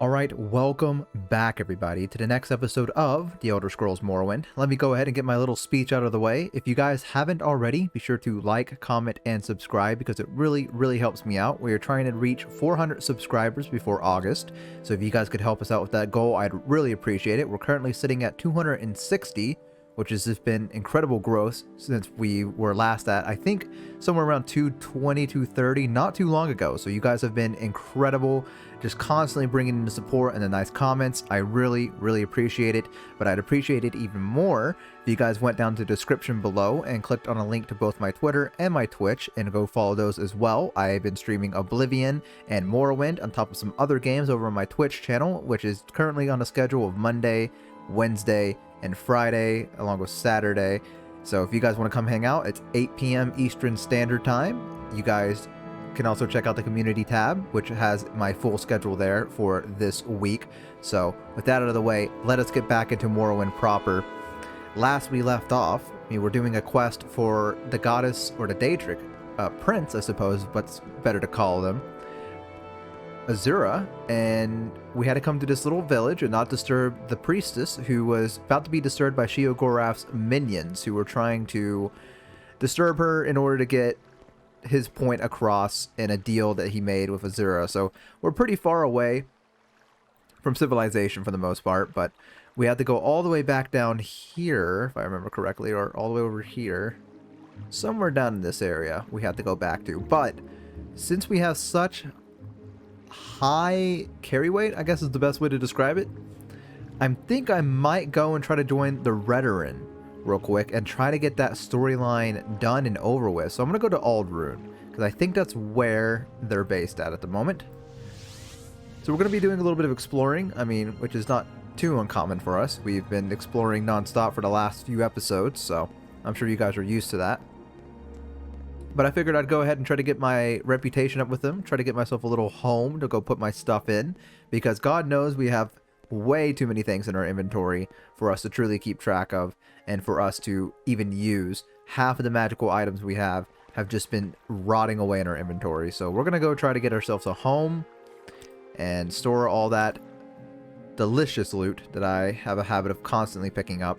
Alright, welcome back everybody to the next episode of The Elder Scrolls Morrowind. Let me go ahead and get my little speech out of the way. If you guys haven't already, be sure to like, comment, and subscribe because it really helps me out. We are trying to reach 400 subscribers before August, so if you guys could help us out with that goal, I'd really appreciate it. We're currently sitting at 260, which has just been incredible growth since we were last at, I think, somewhere around 220, 230, not too long ago. So you guys have been incredible, just constantly bringing in the support and the nice comments. I really appreciate it, but I'd appreciate it even more if you guys went down to the description below and clicked on a link to both my Twitter and my Twitch and go follow those as well. I've been streaming Oblivion and Morrowind on top of some other games over on my Twitch channel, which is currently on a schedule of Monday, Wednesday, and Friday, along with Saturday. So if you guys want to come hang out, it's 8 p.m. Eastern Standard Time. You guys can also check out the community tab, which has my full schedule there for this week. So with that out of the way, let us get back into Morrowind proper. Last we left off, we were doing a quest for the goddess, or the Daedric prince, I suppose, what's better to call them, Azura, and we had to come to this little village and not disturb the priestess, who was about to be disturbed by Sheogorath's minions, who were trying to disturb her in order to get his point across in a deal that he made with Azura. So we're pretty far away from civilization for the most part, but we had to go all the way back down here, if I remember correctly, or all the way over here. Somewhere down in this area we had to go back to, but since we have such high carry weight, I guess is the best way to describe it, I think I might go and try to join the Redoran real quick and try to get that storyline done and over with. So I'm going to go to Aldrune because I think that's where they're based at the moment. So we're going to be doing a little bit of exploring, I mean, which is not too uncommon for us. We've been exploring non-stop for the last few episodes, so I'm sure you guys are used to that. But I figured I'd go ahead and try to get my reputation up with them, try to get myself a little home to go put my stuff in, because God knows we have way too many things in our inventory for us to truly keep track of, and for us to even use. Half of the magical items we have just been rotting away in our inventory. So we're going to go try to get ourselves a home and store all that delicious loot that I have a habit of constantly picking up.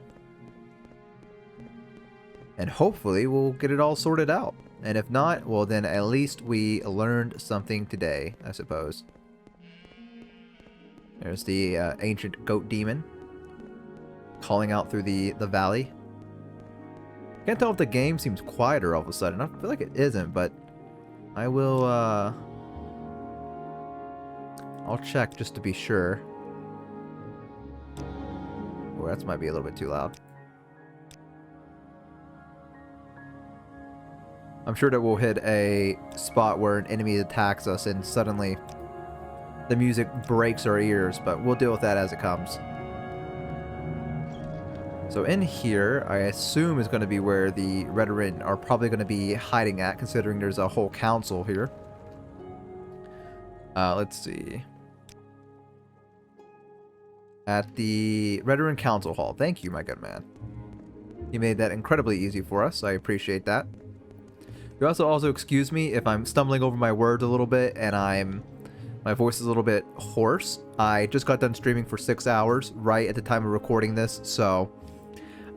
And hopefully we'll get it all sorted out. And if not, well then at least we learned something today, I suppose. There's the ancient goat demon calling out through the valley. Can't tell if the game seems quieter all of a sudden. I feel like it isn't, but I will I'll check just to be sure. Oh, that might be a little bit too loud. I'm sure that we'll hit a spot where an enemy attacks us and suddenly the music breaks our ears, but we'll deal with that as it comes. So in here, I assume is going to be where the Redoran are probably going to be hiding at, considering there's a whole council here. Let's see. At the Redoran Council Hall. Thank you, my good man. You made that incredibly easy for us. I appreciate that. You also excuse me if I'm stumbling over my words a little bit and my voice is a little bit hoarse. I just got done streaming for 6 hours right at the time of recording this, so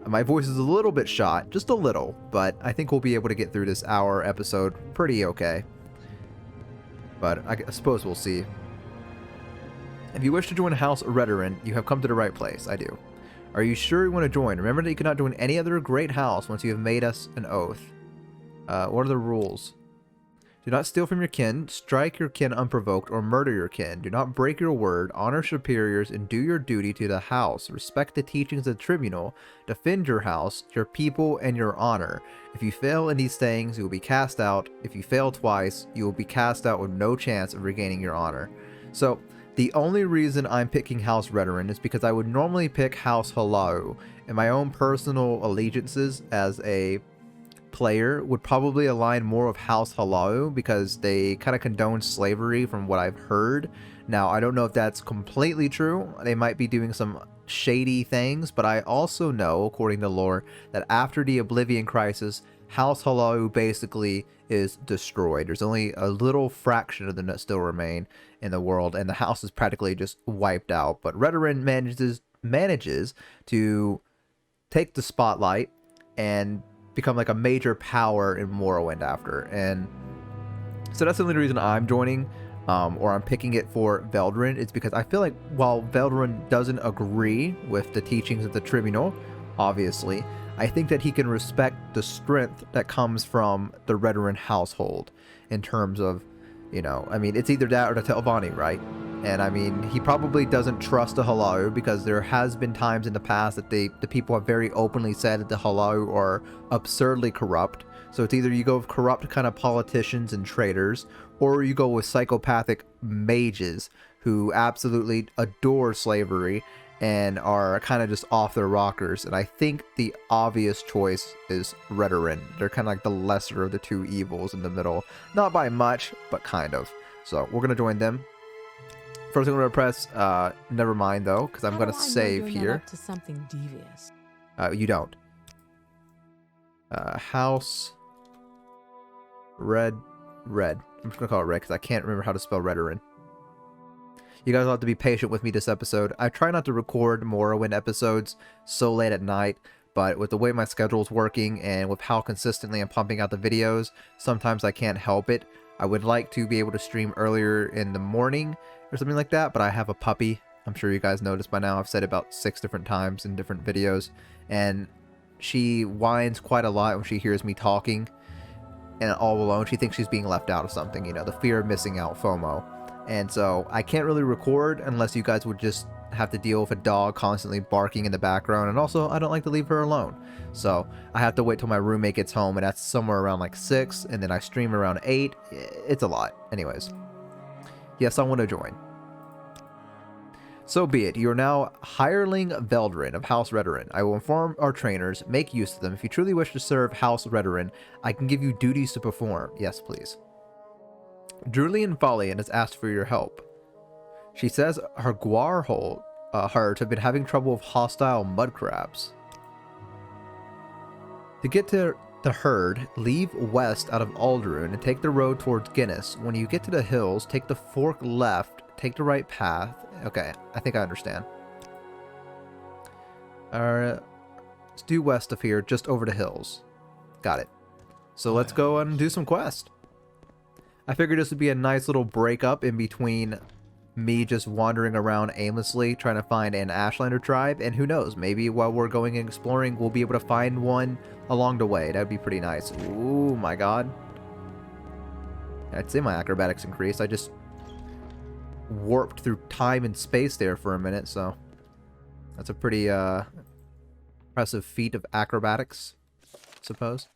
my voice is a little bit shot, just a little, but I think we'll be able to get through this hour episode pretty okay. But I suppose we'll see. If you wish to join House Redoran, you have come to the right place. I do. Are you sure you want to join? Remember that you cannot join any other great house once you have made us an oath. What are the rules? Do not steal from your kin, strike your kin unprovoked, or murder your kin. Do not break your word, honor superiors, and do your duty to the house. Respect the teachings of the tribunal. Defend your house, your people, and your honor. If you fail in these things, you will be cast out. If you fail twice, you will be cast out with no chance of regaining your honor. So, the only reason I'm picking House Redoran is because I would normally pick House Halau, and my own personal allegiances as a player would probably align more with House Halau because they kind of condone slavery from what I've heard. Now, I don't know if that's completely true. They might be doing some shady things, but I also know, according to lore, that after the Oblivion Crisis, House Hello basically is destroyed. There's only a little fraction of them that still remain in the world, and the house is practically just wiped out. But Redoran manages to take the spotlight and become like a major power in Morrowind after. And so that's the only reason I'm joining, or I'm picking it for Veldrin. It's because I feel like while Veldrin doesn't agree with the teachings of the Tribunal, obviously, I think that he can respect the strength that comes from the Redoran household in terms of, you know, I mean, it's either that or the Telvanni, right? And I mean, he probably doesn't trust the Halau because there has been times in the past that the people have very openly said that the Halau are absurdly corrupt. So it's either you go with corrupt kind of politicians and traitors, or you go with psychopathic mages who absolutely adore slavery and are kind of just off their rockers. And I think the obvious choice is Redoran. They're kind of like the lesser of the two evils in the middle. Not by much, but kind of. So we're going to join them. First thing I'm going to press, never mind though, because I'm going to save here. Up to something devious. You don't. House. Red. I'm just going to call it red because I can't remember how to spell Redoran. You guys will have to be patient with me this episode. I try not to record Morrowind episodes so late at night, but with the way my schedule's working and with how consistently I'm pumping out the videos, sometimes I can't help it. I would like to be able to stream earlier in the morning or something like that, but I have a puppy. I'm sure you guys noticed by now. I've said it about 6 different times in different videos, and she whines quite a lot when she hears me talking and all alone. She thinks she's being left out of something, you know, the fear of missing out, FOMO. And so I can't really record unless you guys would just have to deal with a dog constantly barking in the background. And also, I don't like to leave her alone. So I have to wait till my roommate gets home, and that's somewhere around like 6. And then I stream around 8. It's a lot. Anyways. Yes, I want to join. So be it. You are now hireling Veldrin of House Redoran. I will inform our trainers. Make use of them. If you truly wish to serve House Redoran, I can give you duties to perform. Yes, please. Drulian Falian has asked for your help. She says her Guar herd have been having trouble with hostile mud crabs. To get to the herd, leave west out of Alderun and take the road towards Guinness. When you get to the hills, take the fork left, take the right path. Okay, I think I understand. Let's do west of here, just over the hills. Got it. So let's go and do some quests. I figured this would be a nice little breakup in between me just wandering around aimlessly trying to find an Ashlander tribe, and who knows, maybe while we're going and exploring we'll be able to find one along the way. That'd be pretty nice. Ooh, my god. I'd say my acrobatics increased. I just warped through time and space there for a minute, so that's a pretty impressive feat of acrobatics, I suppose.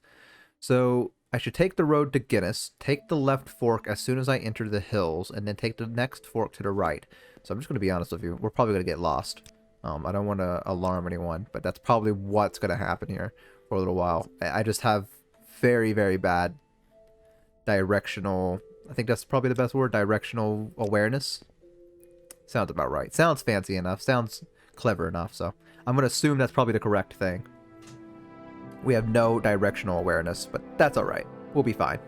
So I should take the road to Guinness, take the left fork as soon as I enter the hills, and then take the next fork to the right. So I'm just going to be honest with you. We're probably going to get lost. I don't want to alarm anyone, but that's probably what's going to happen here for a little while. I just have very, very bad directional... I think that's probably the best word. Directional awareness. Sounds about right. Sounds fancy enough. Sounds clever enough. So I'm going to assume that's probably the correct thing. We have no directional awareness, but that's alright. We'll be fine.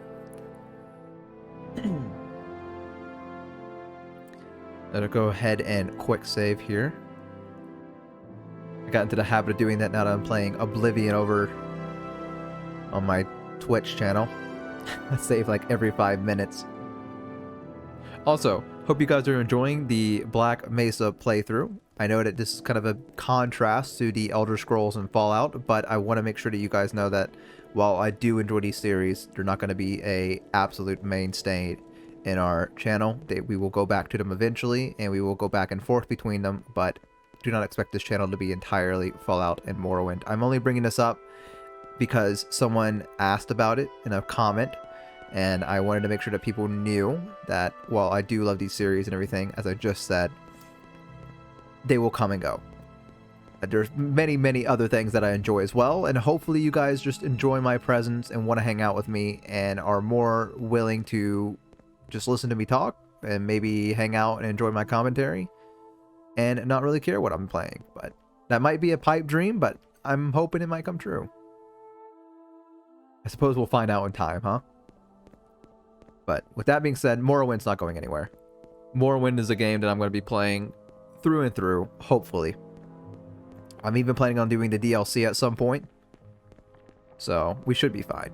Let's go ahead and quick save here. I got into the habit of doing that now that I'm playing Oblivion over on my Twitch channel. I save like every 5 minutes. Also, hope you guys are enjoying the Black Mesa playthrough. I know that this is kind of a contrast to the Elder Scrolls and Fallout, but I want to make sure that you guys know that while I do enjoy these series, they're not going to be a absolute mainstay in our channel. We will go back to them eventually, and we will go back and forth between them, but do not expect this channel to be entirely Fallout and Morrowind. I'm only bringing this up because someone asked about it in a comment, and I wanted to make sure that people knew that while I do love these series and everything, as I just said, they will come and go. There's many, many other things that I enjoy as well, and hopefully you guys just enjoy my presence and want to hang out with me and are more willing to just listen to me talk and maybe hang out and enjoy my commentary and not really care what I'm playing. But that might be a pipe dream, but I'm hoping it might come true. I suppose we'll find out in time, huh? But with that being said, Morrowind's not going anywhere. Morrowind is a game that I'm going to be playing through and through, hopefully. I'm even planning on doing the DLC at some point. So, we should be fine.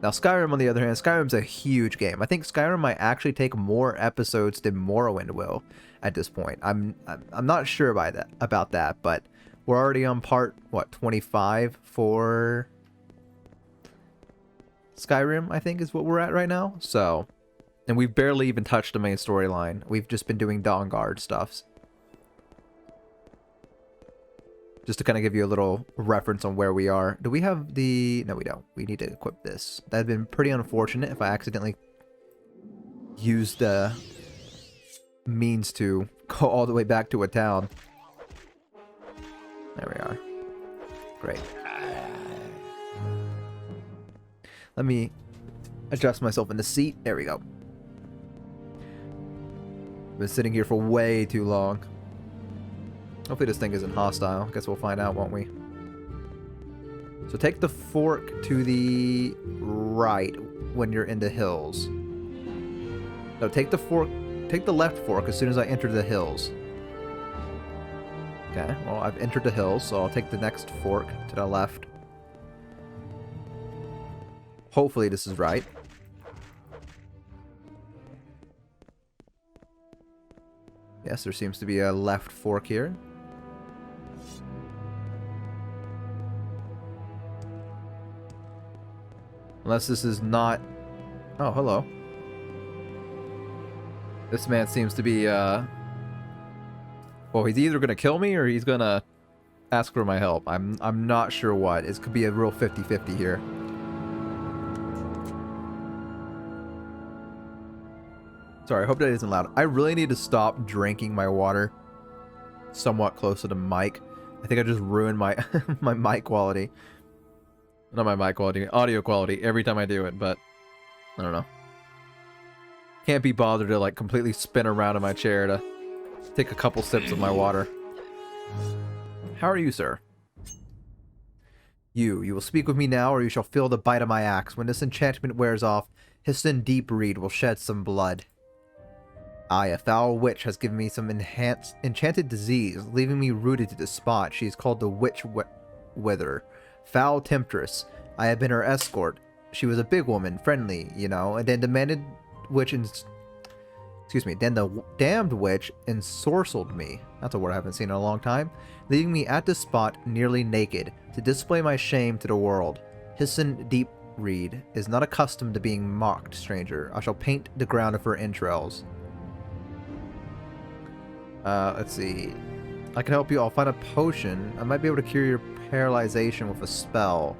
Now, Skyrim, on the other hand, Skyrim's a huge game. I think Skyrim might actually take more episodes than Morrowind will at this point. I'm not sure about that, but we're already on part, what, 25 for Skyrim, I think is what we're at right now. So, and we've barely even touched the main storyline. We've just been doing Dawnguard stuffs. Just to kind of give you a little reference on where we are. Do we have the... No, we don't. We need to equip this. That'd been pretty unfortunate if I accidentally used the means to go all the way back to a town. There we are. Great. Let me adjust myself in the seat. There we go. Been sitting here for way too long. Hopefully this thing isn't hostile. Guess we'll find out, won't we? So take the fork to the right when you're in the hills. No, take the left fork as soon as I enter the hills. Okay, well, I've entered the hills, so I'll take the next fork to the left. Hopefully this is right. Yes, there seems to be a left fork here. Unless this is not... Oh, hello. This man seems to be, well, he's either going to kill me or he's going to ask for my help. I'm not sure what. It could be a real 50-50 here. Sorry, I hope that isn't loud. I really need to stop drinking my water somewhat close to the mic. I think I just ruined my my mic quality. Not my mic quality, audio quality every time I do it, but I don't know. Can't be bothered to like completely spin around in my chair to take a couple sips of my water. How are you, sir? You will speak with me now, or you shall feel the bite of my axe. When this enchantment wears off, Histon Deepreed will shed some blood. Aye, a foul witch has given me some enchanted disease, leaving me rooted to the spot. She is called the Witch Wither. Foul temptress. I have been her escort. She was a big woman, friendly, you know, and then then the damned witch ensorcelled me. That's a word I haven't seen in a long time. Leaving me at the spot, nearly naked, to display my shame to the world. Histon Deepreed is not accustomed to being mocked, stranger. I shall paint the ground of her entrails. Let's see. I can help you. I'll find a potion. I might be able to cure your paralyzation with a spell.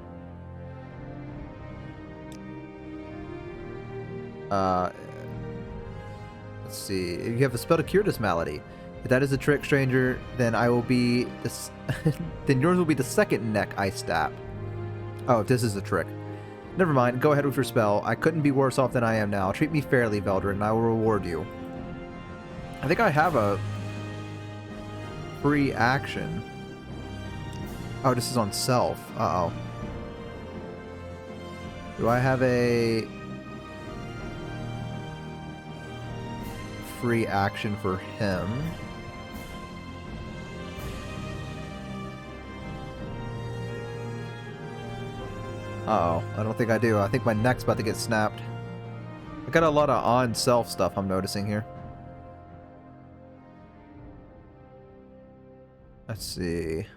Let's see. If you have a spell to cure this malady. If that is a trick, stranger, then I will be this. Then yours will be the second neck I stab. Oh, this is a trick. Never mind. Go ahead with your spell. I couldn't be worse off than I am now. Treat me fairly, Veldrin, and I will reward you. I think I have a free action. Oh, this is on self. Uh-oh. Do I have a free action for him? Uh-oh. I don't think I do. I think my neck's about to get snapped. I got a lot of on-self stuff I'm noticing here. Let's see.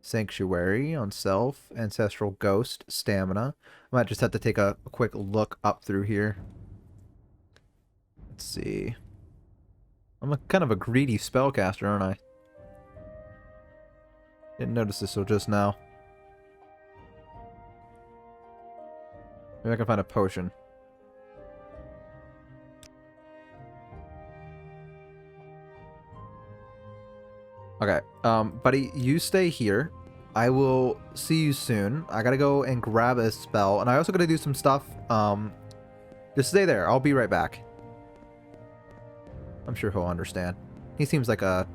Sanctuary on self, ancestral ghost, stamina. I might just have to take a quick look up through here. Let's see. I'm kind of a greedy spellcaster, aren't I? Didn't notice this till just now. Maybe I can find a potion. Okay, buddy, you stay here. I will see you soon. I gotta go and grab a spell, and I also gotta do some stuff. Just stay there. I'll be right back. I'm sure he'll understand. He seems like a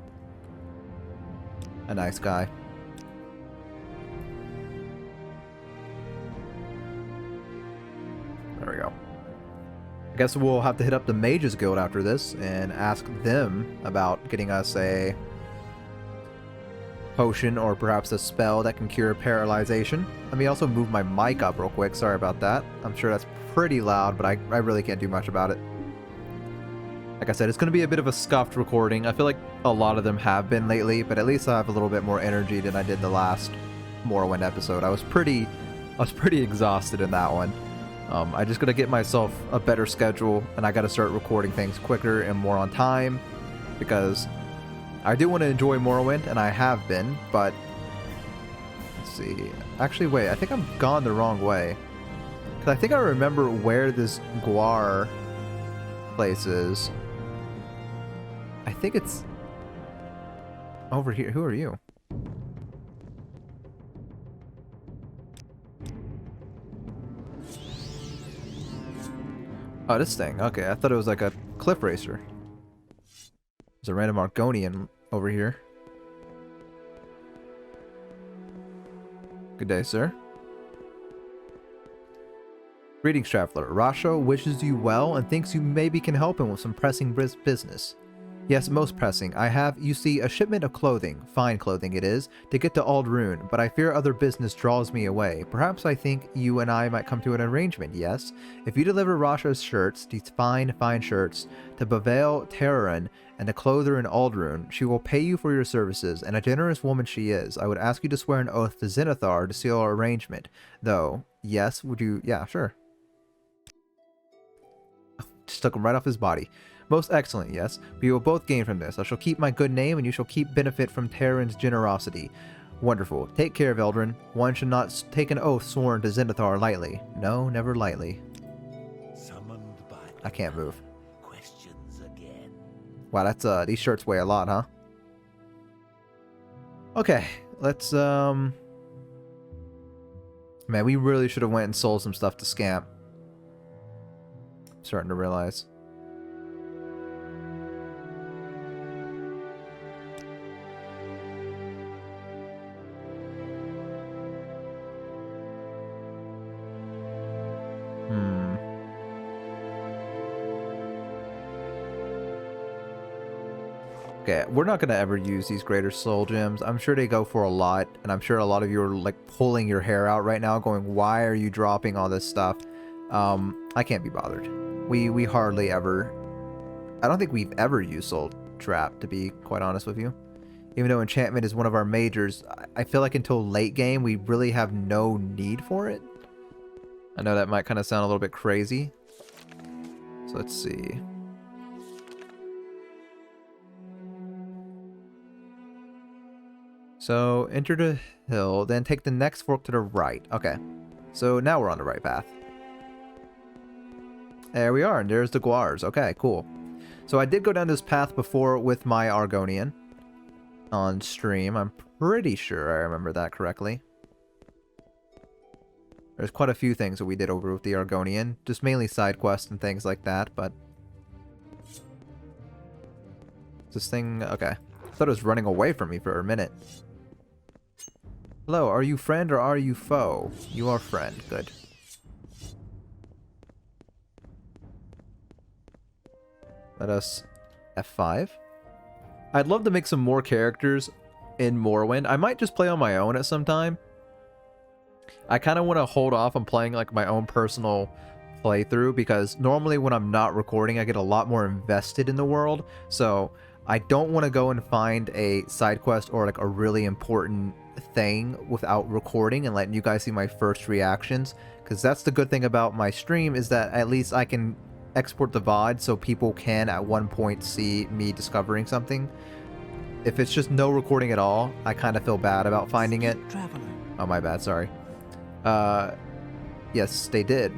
A nice guy. There we go. I guess we'll have to hit up the Mages Guild after this and ask them about getting us a potion or perhaps a spell that can cure paralyzation. Let me also move my mic up real quick. Sorry about that. I'm sure that's pretty loud, but I really can't do much about it. Like I said, it's going to be a bit of a scuffed recording. I feel like a lot of them have been lately, but at least I have a little bit more energy than I did the last Morrowind episode. I was pretty exhausted in that one. I just got to get myself a better schedule, and I got to start recording things quicker and more on time, because I do want to enjoy Morrowind, and I have been, but let's see. Actually, wait, I think I've gone the wrong way. Because I think I remember where this Guar place is. I think it's over here. Who are you? Oh, this thing. Okay, I thought it was like a cliff racer. There's a random Argonian over here. Good day, sir. Greetings, traveler. Rasho wishes you well and thinks you maybe can help him with some pressing business. Yes, most pressing. I have, you see, a shipment of clothing, fine clothing it is, to get to Aldrune, but I fear other business draws me away. Perhaps I think you and I might come to an arrangement, yes? If you deliver Rasha's shirts, these fine shirts, to Bavail Terran and the clother in Aldrune, she will pay you for your services, and a generous woman she is. I would ask you to swear an oath to Zenithar to seal our arrangement. Though, yes, would you? Yeah, sure. Just took him right off his body. Most excellent, yes. We will both gain from this. I shall keep my good name, and you shall keep benefit from Terran's generosity. Wonderful. Take care of Eldrin. One should not take an oath sworn to Zenithar lightly. No, never lightly. Summoned by I can't move. questions again. Wow, that's these shirts weigh a lot, huh? Okay, let's man, we really should have went and sold some stuff to Scamp. I'm starting to realize. Okay, we're not going to ever use these greater soul gems. I'm sure they go for a lot, and I'm sure a lot of you are like pulling your hair out right now going, why are you dropping all this stuff? I can't be bothered. We hardly ever... I don't think we've ever used Soul Trap, to be quite honest with you. Even though enchantment is one of our majors, I feel like until late game, we really have no need for it. I know that might kind of sound a little bit crazy. So let's see. So, enter the hill, then take the next fork to the right. Okay. So, now we're on the right path. There we are, and there's the Guars. Okay, cool. So, I did go down this path before with my Argonian on stream. I'm pretty sure I remember that correctly. There's quite a few things that we did over with the Argonian. Just mainly side quests and things like that, but... This thing... Okay. I thought it was running away from me for a minute. Hello, are you friend or are you foe? You are friend. Good. Let us... F5. I'd love to make some more characters in Morrowind. I might just play on my own at some time. I kind of want to hold off on playing like my own personal playthrough because normally when I'm not recording, I get a lot more invested in the world. So I don't want to go and find a side quest or like a really important thing without recording and letting you guys see my first reactions, because that's the good thing about my stream, is that at least I can export the VOD so people can at one point see me discovering something. If it's just no recording at all, I kind of feel bad about finding it. Oh, my bad, sorry. Yes, they did.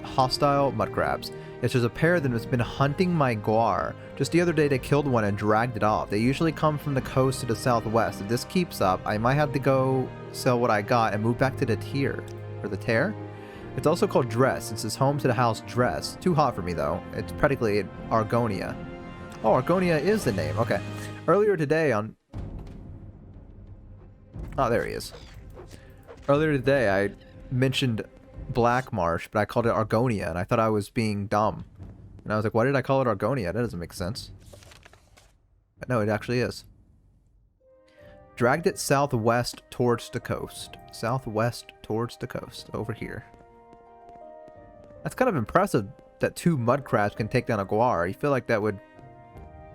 Hostile mud crabs. It's just a pair that has been hunting my Guar. Just the other day they killed one and dragged it off. They usually come from the coast to the southwest. If this keeps up, I might have to go sell what I got and move back to the tier. Or the tear? It's also called Dress. It's home to the house Dress. Too hot for me though. It's practically Argonia. Oh, Argonia is the name. Okay. Earlier today on... Oh, there he is. Earlier today, I mentioned Black Marsh, but I called it Argonia, and I thought I was being dumb. And I was like, why did I call it Argonia? That doesn't make sense. But no, it actually is. Dragged it southwest towards the coast. Southwest towards the coast. Over here. That's kind of impressive that 2 mud crabs can take down a guar. You feel like that would...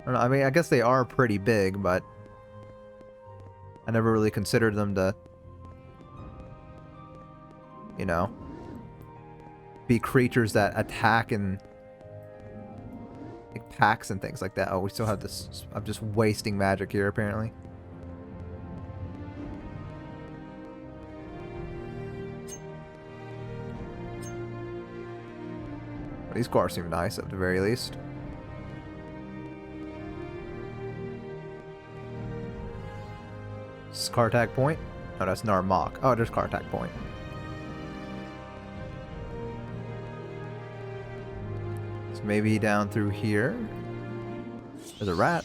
I don't know, I mean, I guess they are pretty big, but... I never really considered them to... You know... be creatures that attack in... like packs and things like that. Oh, we still have this... I'm just wasting magic here, apparently. These cars seem nice, at the very least. This is Kartak Point? Oh, that's Narmak. Oh, there's Kartak Point. So maybe down through here. There's a rat.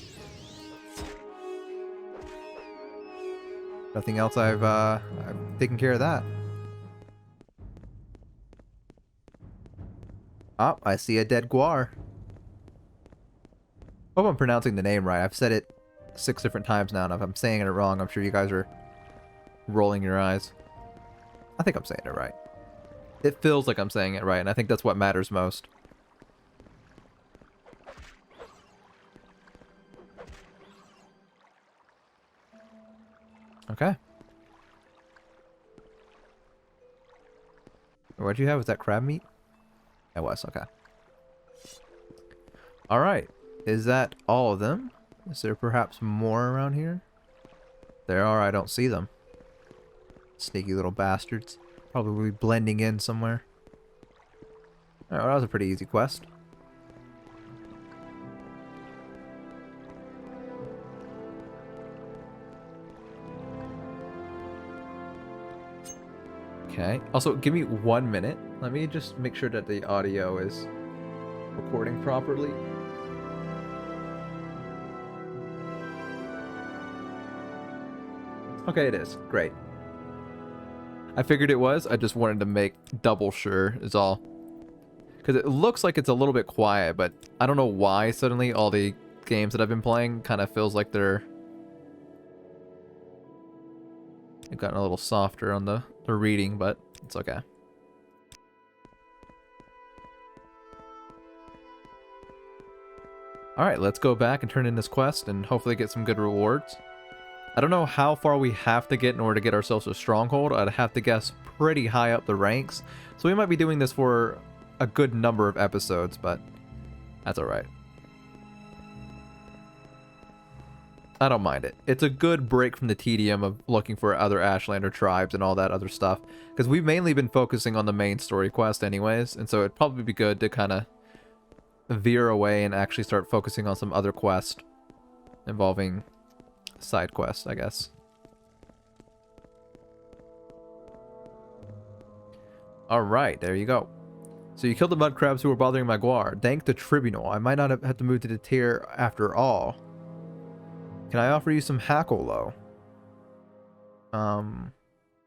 Nothing else I've taken care of that. Oh, I see a dead guar. Hope I'm pronouncing the name right. I've said it 6 different times now, and if I'm saying it wrong, I'm sure you guys are rolling your eyes. I think I'm saying it right. It feels like I'm saying it right, and I think that's what matters most. Okay. What'd you have? Was that crab meat? It was, okay. Alright. Is that all of them? Is there perhaps more around here? There are, I don't see them. Sneaky little bastards. Probably blending in somewhere. Alright, well, that was a pretty easy quest. Okay. Also, give me 1 minute. Let me just make sure that the audio is recording properly. Okay, it is. Great. I figured it was. I just wanted to make double sure is all. Because it looks like it's a little bit quiet, but I don't know why suddenly all the games that I've been playing kind of feels like they've gotten a little softer on the reading, but it's okay. Alright, let's go back and turn in this quest and hopefully get some good rewards. I don't know how far we have to get in order to get ourselves a stronghold. I'd have to guess pretty high up the ranks. So we might be doing this for a good number of episodes, but that's alright. I don't mind it. It's a good break from the tedium of looking for other Ashlander tribes and all that other stuff. Because we've mainly been focusing on the main story quest anyways, and so it'd probably be good to kind of veer away and actually start focusing on some other quest involving side quests, I guess. Alright, there you go. So you killed the mud crabs who were bothering my guar. Thank the tribunal. I might not have to move to the tier after all. Can I offer you some hackle-low? What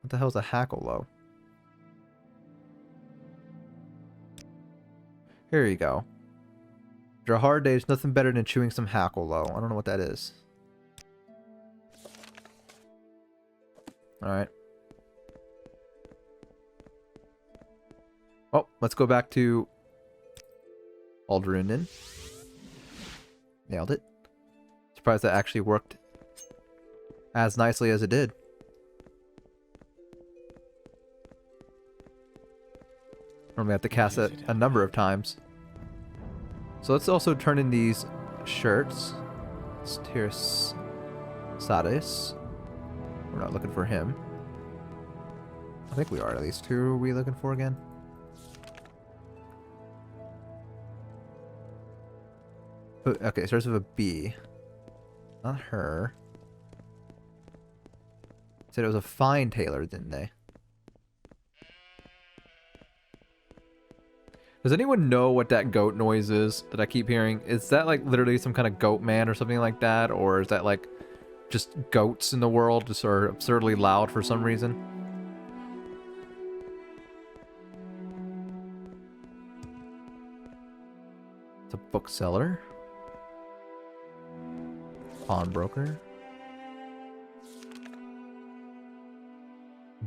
the hell's a hackle-low? Here you go. After a hard day, there's nothing better than chewing some hackle-low. I don't know what that is. Alright. Oh, let's go back to Aldrunden. Nailed it. Surprised that actually worked as nicely as it did. Normally have to cast it a number of times. So let's also turn in these shirts. Here's Sadis. We're not looking for him. I think we are at least. Who are we looking for again? Okay, starts with a B. Not her. Said it was a fine tailor, didn't they? Does anyone know what that goat noise is that I keep hearing? Is that like literally some kind of goat man or something like that? Or is that like just goats in the world just are absurdly loud for some reason. It's a bookseller. Pawnbroker.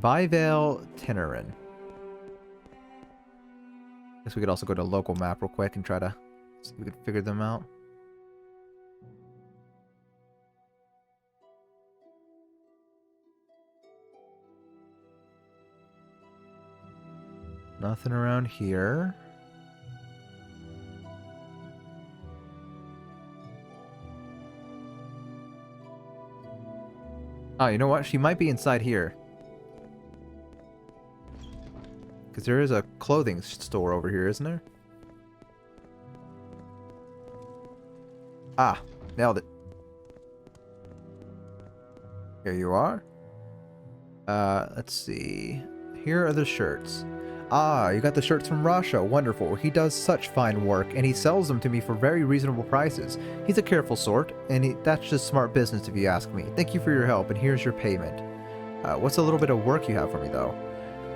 Byvale Tinnerin. Guess we could also go to local map real quick and try to see if we could figure them out. Nothing around here. Oh, you know what? She might be inside here. Because there is a clothing store over here, isn't there? Ah, nailed it. Here you are. Let's see. Here are the shirts. Ah, you got the shirts from Russia. Wonderful. He does such fine work, and he sells them to me for very reasonable prices. He's a careful sort, and that's just smart business if you ask me. Thank you for your help, and here's your payment. What's a little bit of work you have for me, though?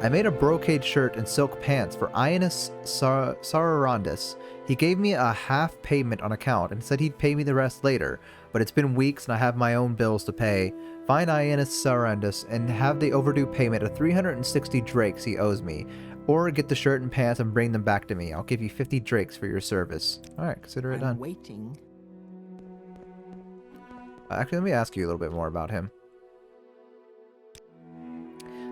I made a brocade shirt and silk pants for Ioannis Sararandis. He gave me a half payment on account and said he'd pay me the rest later, but it's been weeks and I have my own bills to pay. Find Ioannis Sararandis and have the overdue payment of 360 drakes he owes me. Or get the shirt and pants and bring them back to me. I'll give you 50 drakes for your service. Alright, consider it done. Waiting. Actually, let me ask you a little bit more about him.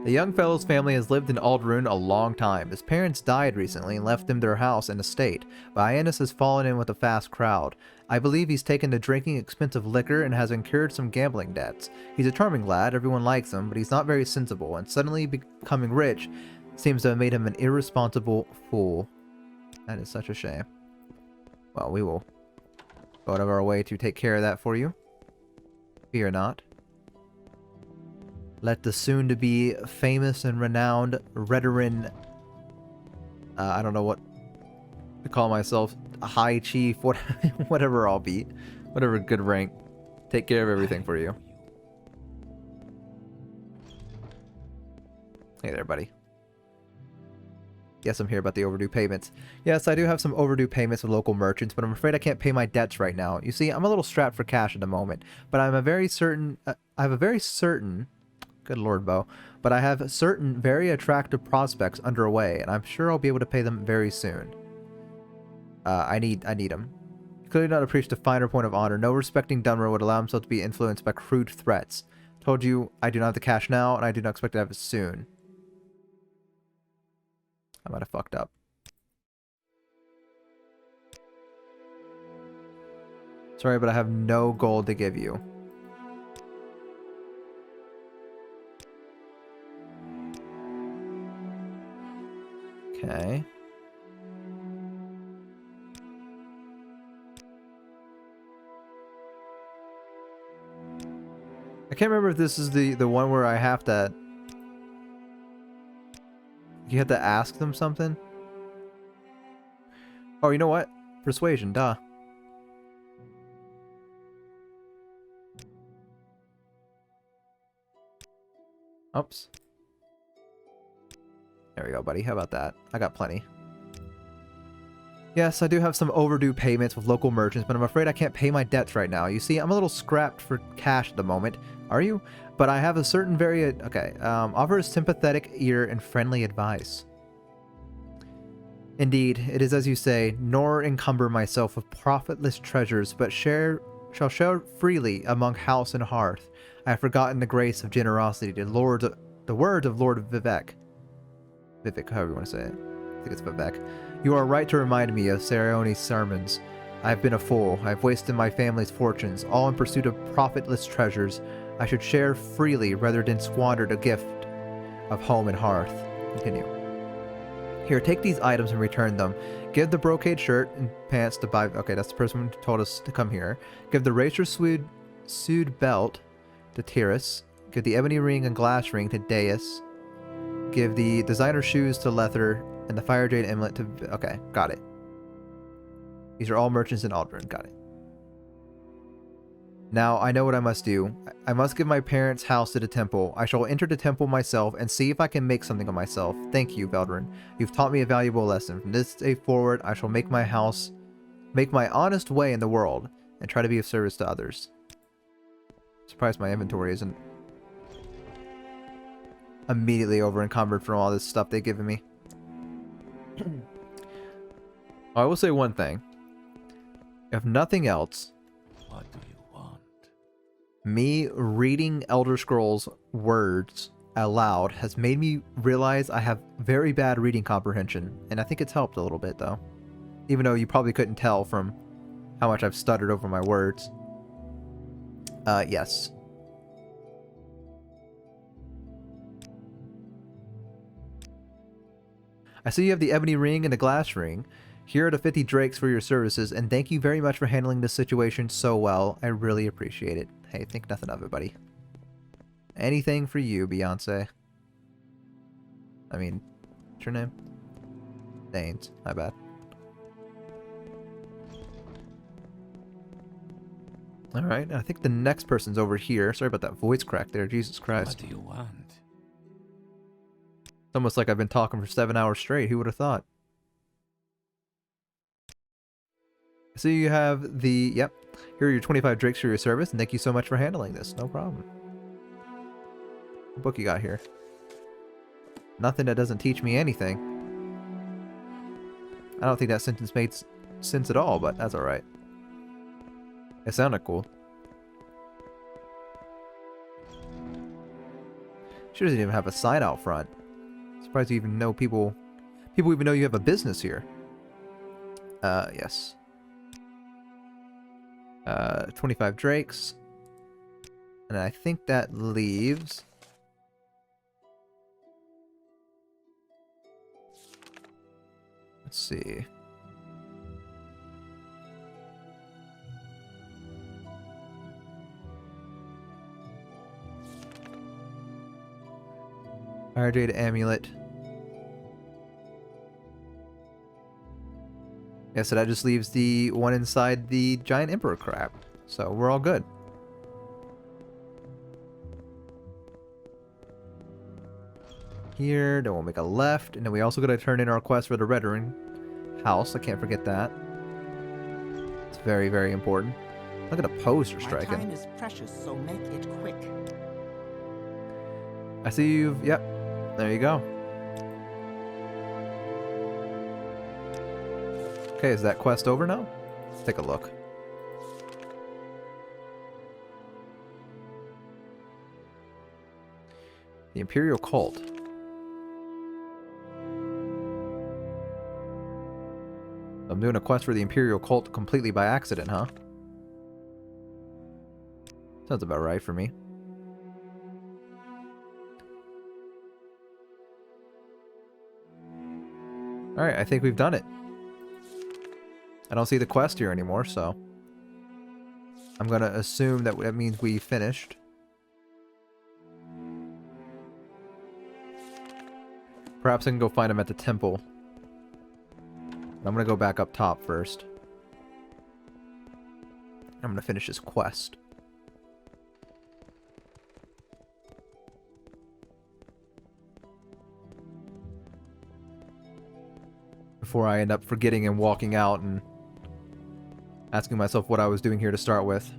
The young fellow's family has lived in Aldrune a long time. His parents died recently and left him their house and estate, but Ioannis has fallen in with a fast crowd. I believe he's taken to drinking expensive liquor and has incurred some gambling debts. He's a charming lad, everyone likes him, but he's not very sensible, and suddenly becoming rich seems to have made him an irresponsible fool. That is such a shame. Well, we will go out of our way to take care of that for you. Fear not. Let the soon-to-be famous and renowned Redarin, I don't know what to call myself, a high chief, whatever I'll be, whatever good rank, take care of everything for you. Hey there, buddy. Yes, I'm here about the overdue payments. Yes, I do have some overdue payments with local merchants, but I'm afraid I can't pay my debts right now. You see, I'm a little strapped for cash at the moment, but I'm a very certain, good lord, Bo, but I have certain very attractive prospects underway, and I'm sure I'll be able to pay them very soon. I need them. Clearly not appreciate the finer point of honor. No respecting Dunmer would allow himself to be influenced by crude threats. Told you I do not have the cash now, and I do not expect to have it soon. I might have fucked up. Sorry, but I have no gold to give you. Okay. I can't remember if this is the one where I have to... You have to ask them something? Oh, you know what? Persuasion, duh. Oops. There we go, buddy. How about that? I got plenty. Yes, I do have some overdue payments with local merchants, but I'm afraid I can't pay my debts right now. You see, I'm a little scrapped for cash at the moment. Are you? But I have a certain offer a sympathetic ear and friendly advice. Indeed, it is as you say, nor encumber myself with profitless treasures, but shall share freely among house and hearth. I have forgotten the grace of generosity, the words of Lord Vivek. Vivek, however you want to say it. I think it's Vivek. You are right to remind me of Saraoni's sermons. I have been a fool. I have wasted my family's fortunes, all in pursuit of profitless treasures. I should share freely rather than squander the gift of home and hearth. Continue. Here, take these items and return them. Give the brocade shirt and pants to buy... Okay, that's the person who told us to come here. Give the racer sued belt to Tiras. Give the ebony ring and glass ring to Deus. Give the designer shoes to Lether. And the fire jade amulet to... Okay, got it. These are all merchants in Aldrin. Got it. Now I know what I must do. I must give my parents' house to the temple. I shall enter the temple myself and see if I can make something of myself. Thank you, Veldrin. You've taught me a valuable lesson. From this day forward, I shall make my honest way in the world, and try to be of service to others. Surprised my inventory isn't immediately over encumbered from all this stuff they've given me. I will say one thing. If nothing else, What do you want? me reading Elder Scrolls words aloud has made me realize I have very bad reading comprehension, and I think it's helped a little bit though. Even though you probably couldn't tell from how much I've stuttered over my words. Yes. I see you have the ebony ring and the glass ring. Here are the 50 drakes for your services, and thank you very much for handling this situation so well. I really appreciate it. Hey, think nothing of it, buddy. Anything for you, Beyonce. I mean, what's your name? Danes. My bad. Alright, I think the next person's over here. Sorry about that voice crack there. Jesus Christ. What do you want? It's almost like I've been talking for 7 hours straight. Who would have thought? So you have the... Yep. Here are your 25 drakes for your service, and thank you so much for handling this. No problem. What book you got here? Nothing that doesn't teach me anything. I don't think that sentence made sense at all, but that's alright. It sounded cool. She doesn't even have a sign out front. Surprised you even know people even know you have a business here. Yes. 25 drakes. And I think that leaves... Let's see. Fire Jade Amulet. Yeah, so that just leaves the one inside the Giant Emperor crab. So we're all good. Here, then we'll make a left, and then we also gotta turn in our quest for the Red Ring house. I can't forget that. It's very, very important. Look at the pose you're striking. My time is precious, so make it quick. I see you've... Yep. There you go. Okay, is that quest over now? Let's take a look. The Imperial Cult. I'm doing a quest for the Imperial Cult completely by accident, huh? Sounds about right for me. Alright, I think we've done it. I don't see the quest here anymore, so... I'm gonna assume that that means we finished. Perhaps I can go find him at the temple. I'm gonna go back up top first. I'm gonna finish this quest. Before I end up forgetting and walking out and asking myself what I was doing here to start with.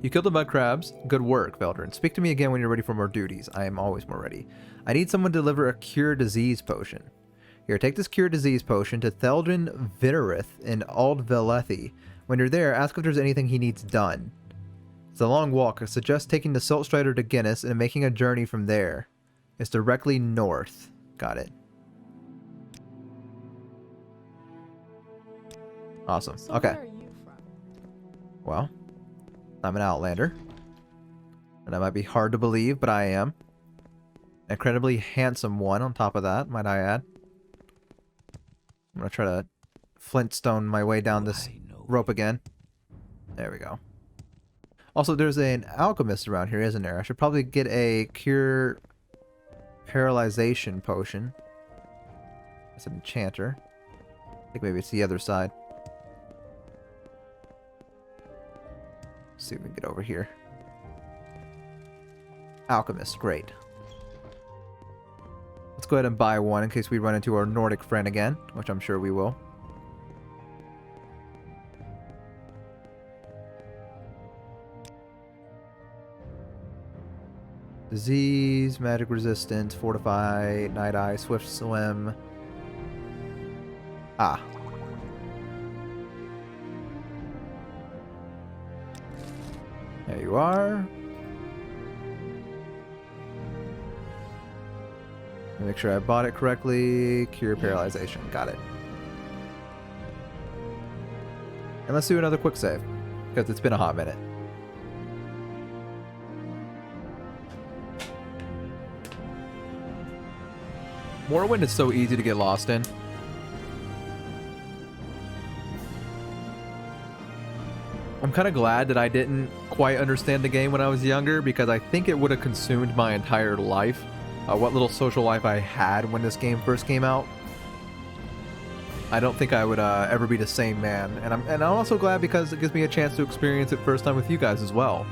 You killed the mud crabs. Good work, Veldrin. Speak to me again when you're ready for more duties. I am always more ready. I need someone to deliver a cure disease potion. Here, take this cure disease potion to Theldrin Vitterith in Aldvelethi. When you're there, ask if there's anything he needs done. It's a long walk. I suggest taking the Salt Strider to Guinness and making a journey from there. It's directly north. Got it. Awesome. So Okay. where are you from? Well, I'm an Outlander. And that might be hard to believe, but I am. An incredibly handsome one on top of that, might I add. I'm gonna try to Flintstone my way down this rope again. There we go. Also, there's an alchemist around here, isn't there? I should probably get a cure paralyzation potion. That's an enchanter. I think maybe it's the other side. see if we can get over here. Alchemist, great. Let's go ahead and buy one in case we run into our Nordic friend again, which I'm sure we will. Disease, magic resistance, fortify, night eye, swift swim. Ah. There you are. Make sure I bought it correctly. Cure paralyzation. Got it. And let's do another quick save, because it's been a hot minute. Morrowind is so easy to get lost in. I'm kind of glad that I didn't quite understand the game when I was younger, because I think it would have consumed my entire life. What little social life I had when this game first came out. I don't think I would ever be the same man. And I'm also glad because it gives me a chance to experience it first time with you guys as well.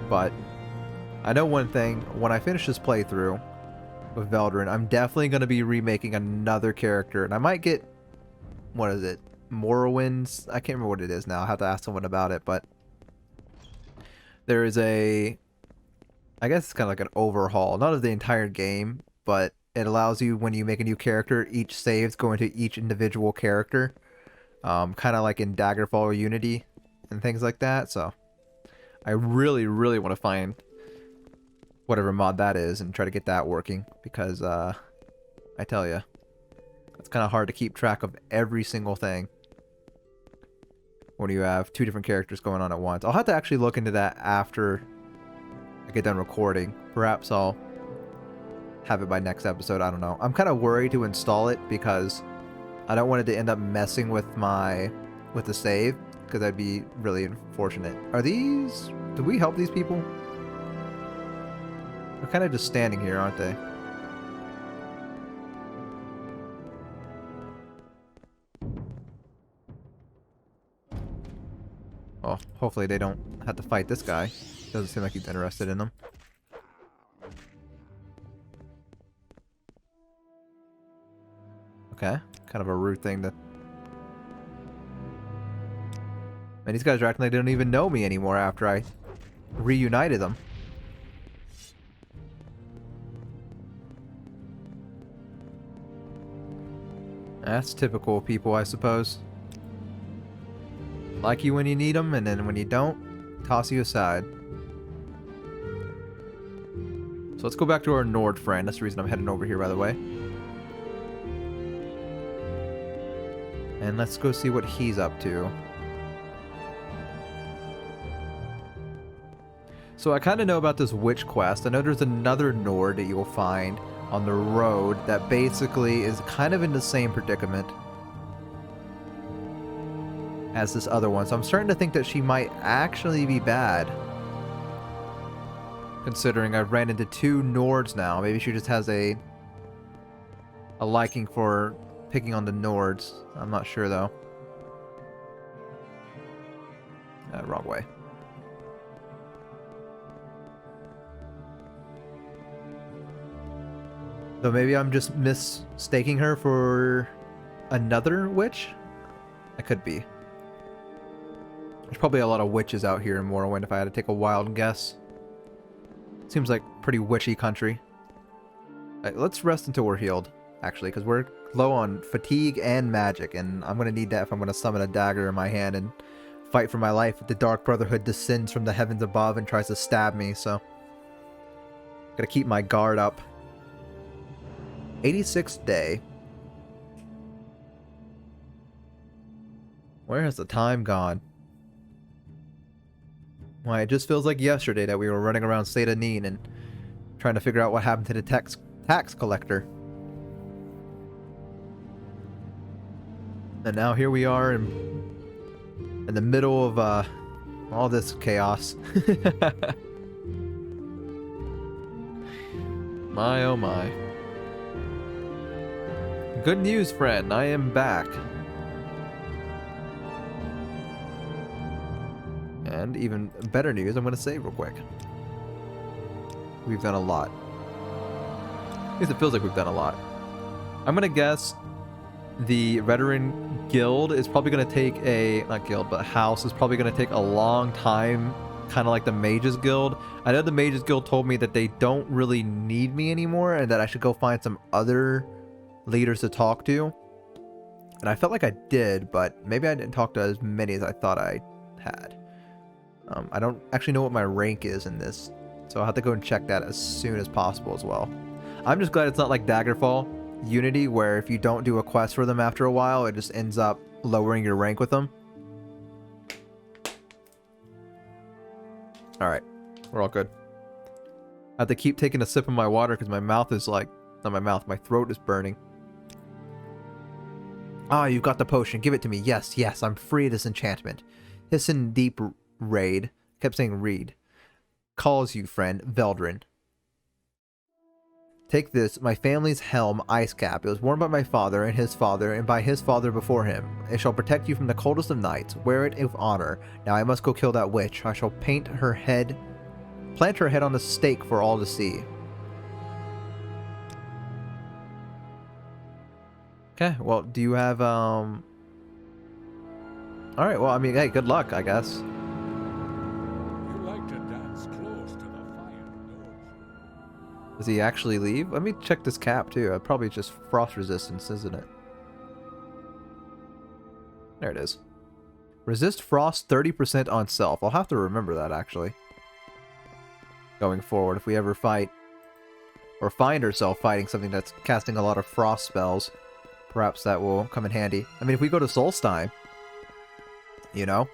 But I know one thing, when I finish this playthrough with Veldrin, I'm definitely going to be remaking another character. And I might get, what is it, Morrowind's? I can't remember what it is now. I'll have to ask someone about it. But there is a, I guess it's kind of like an overhaul, not of the entire game, but it allows you, when you make a new character, each saves go into each individual character. Kind of like in Daggerfall or Unity and things like that. So I really, really want to find whatever mod that is and try to get that working, because I tell you, it's kind of hard to keep track of every single thing when you have two different characters going on at once. I'll have to actually look into that after I get done recording. Perhaps I'll have it by next episode. I don't know. I'm kind of worried to install it because I don't want it to end up messing with the save, because that'd be really unfortunate. Are these... do we help these people? They're kind of just standing here, aren't they? Oh, hopefully they don't have to fight this guy. Doesn't seem like he's interested in them. Okay, kind of a rude thing to... Man, these guys are acting like they don't even know me anymore after I reunited them. That's typical of people, I suppose. Like you when you need them, and then when you don't, toss you aside. So let's go back to our Nord friend. That's the reason I'm heading over here, by the way. And let's go see what he's up to. So I kind of know about this witch quest. I know there's another Nord that you'll find on the road that basically is kind of in the same predicament as this other one. So I'm starting to think that she might actually be bad, considering I've ran into two Nords now. Maybe she just has a liking for picking on the Nords. I'm not sure though. Wrong way. So maybe I'm just mistaking her for another witch? I could be. There's probably a lot of witches out here in Morrowind if I had to take a wild guess. Seems like pretty witchy country. Right, let's rest until we're healed, actually, because we're low on fatigue and magic, and I'm going to need that if I'm going to summon a dagger in my hand and fight for my life if the Dark Brotherhood descends from the heavens above and tries to stab me, so... Gotta keep my guard up. 86th day. Where has the time gone? Why, it just feels like yesterday that we were running around Seyda Neen and trying to figure out what happened to the tax collector. And now here we are in the middle of all this chaos. My oh my. Good news, friend. I am back. And And even better news, I'm going to save real quick. We've done a lot. At least it feels like we've done a lot. I'm going to guess the veteran guild is probably going to take not guild, but house is probably going to take a long time, kind of like the mages guild. I know the mages guild told me that they don't really need me anymore and that I should go find some other leaders to talk to. And I felt like I did, but maybe I didn't talk to as many as I thought I had. I don't actually know what my rank is in this, so I'll have to go and check that as soon as possible as well. I'm just glad it's not like Daggerfall Unity, where if you don't do a quest for them after a while, it just ends up lowering your rank with them. Alright, we're all good. I have to keep taking a sip of my water because my mouth is like... Not my mouth, my throat is burning. Ah, you've got the potion. Give it to me. Yes, yes, I'm free of this enchantment. Hissin Deep Raid. Kept saying read. Calls you, friend. Veldrin. Take this, my family's helm ice cap. It was worn by my father, and by his father before him. It shall protect you from the coldest of nights. Wear it with honor. Now I must go kill that witch. I shall plant her head on a stake for all to see. Okay, well, do you have, Alright, well, I mean, hey, good luck, I guess. You like to dance close to the fire, don't you? Does he actually leave? Let me check this cap, too. Probably just frost resistance, isn't it? There it is. Resist frost 30% on self. I'll have to remember that, actually. Going forward, if we ever fight, or find ourselves fighting something that's casting a lot of frost spells, perhaps that will come in handy. I mean, if we go to Solstheim, you know,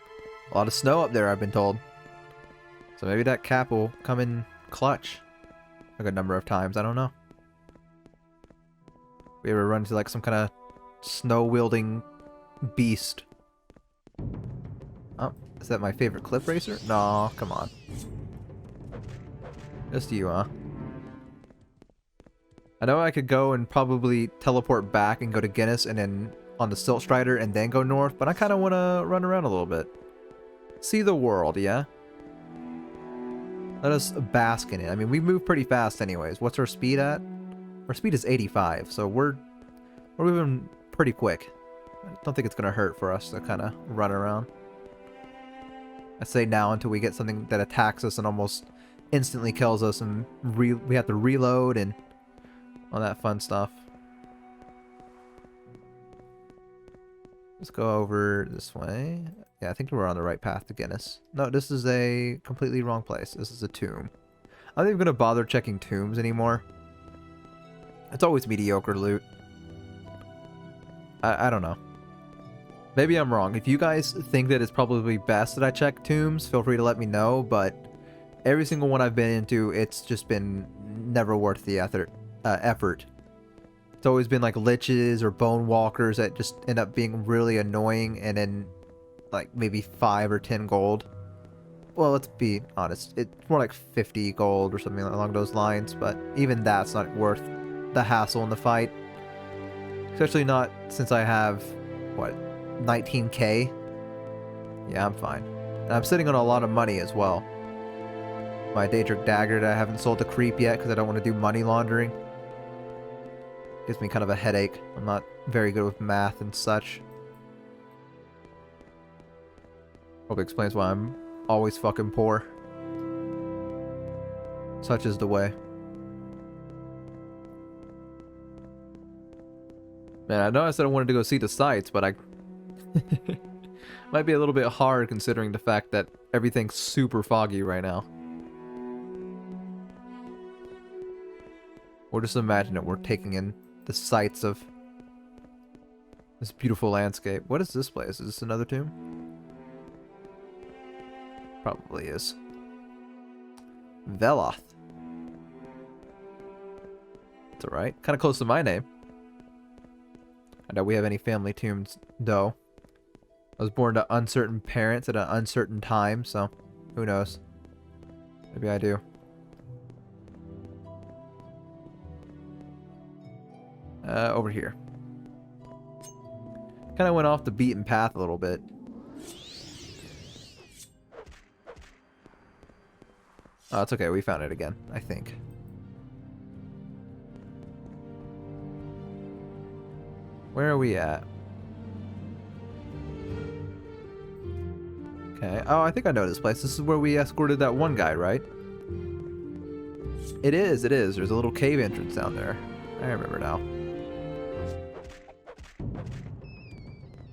a lot of snow up there, I've been told. So maybe that cap will come in clutch a good number of times. I don't know. We ever run into like some kind of snow-wielding beast. Oh, is that my favorite cliff racer? No, come on. Just you, huh? I know I could go and probably teleport back and go to Guinness and then on the Silt Strider and then go north, but I kind of want to run around a little bit. See the world, yeah? Let us bask in it. I mean, we move pretty fast anyways. What's our speed at? Our speed is 85, so we're moving pretty quick. I don't think it's going to hurt for us to kind of run around. I say now until we get something that attacks us and almost instantly kills us and we have to reload and all that fun stuff. Let's go over this way. Yeah, I think we're on the right path to Guinness. No, this is a completely wrong place. This is a tomb. I'm not even going to bother checking tombs anymore. It's always mediocre loot. I don't know. Maybe I'm wrong. If you guys think that it's probably best that I check tombs, feel free to let me know, but every single one I've been into, it's just been never worth the effort. It's always been like liches or bone walkers that just end up being really annoying and then like maybe 5 or 10 gold. Well, let's be honest, it's more like 50 gold or something along those lines, but even that's not worth the hassle in the fight. Especially not since I have, what, 19k? Yeah, I'm fine. And I'm sitting on a lot of money as well. My Daedric Dagger that I haven't sold to Creep yet because I don't want to do money laundering. Gives me kind of a headache. I'm not very good with math and such. Hope it explains why I'm always fucking poor. Such is the way. Man, I know I said I wanted to go see the sights, but I... might be a little bit hard considering the fact that everything's super foggy right now. Or just imagine it, we're taking in the sights of this beautiful landscape. What is this place? Is this another tomb? Probably is. Veloth. It's alright. Kind of close to my name. I doubt we have any family tombs, though. I was born to uncertain parents at an uncertain time, so who knows? Maybe I do. Over here. Kind of went off the beaten path a little bit. Oh, it's okay. We found it again, I think. Where are we at? Okay. Oh, I think I know this place. This is where we escorted that one guy, right? It is, it is. There's a little cave entrance down there. I remember now.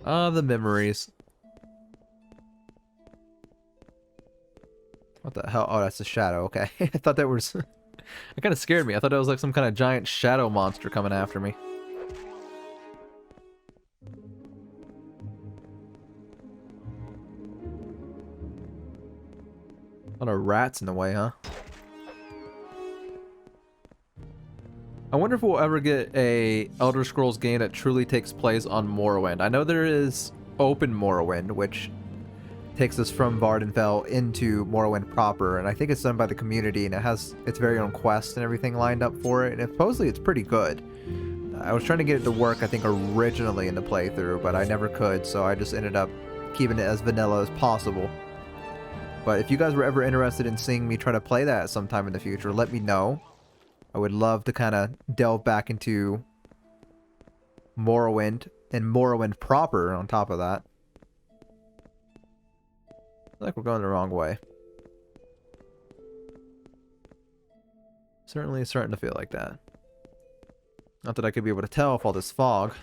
Ah, the memories. What the hell? Oh, that's a shadow. Okay. I thought that was... It kind of scared me. I thought that was like some kind of giant shadow monster coming after me. A lot of rats in the way, huh? I wonder if we'll ever get a Elder Scrolls game that truly takes place on Morrowind. I know there is Open Morrowind, which takes us from Vardenfell into Morrowind proper, and I think it's done by the community, and it has its very own quests and everything lined up for it, and supposedly it's pretty good. I was trying to get it to work, I think, originally in the playthrough, but I never could, so I just ended up keeping it as vanilla as possible. But if you guys were ever interested in seeing me try to play that sometime in the future, let me know. I would love to kind of delve back into Morrowind, and Morrowind proper on top of that. I feel like we're going the wrong way. Certainly starting to feel like that. Not that I could be able to tell with all this fog.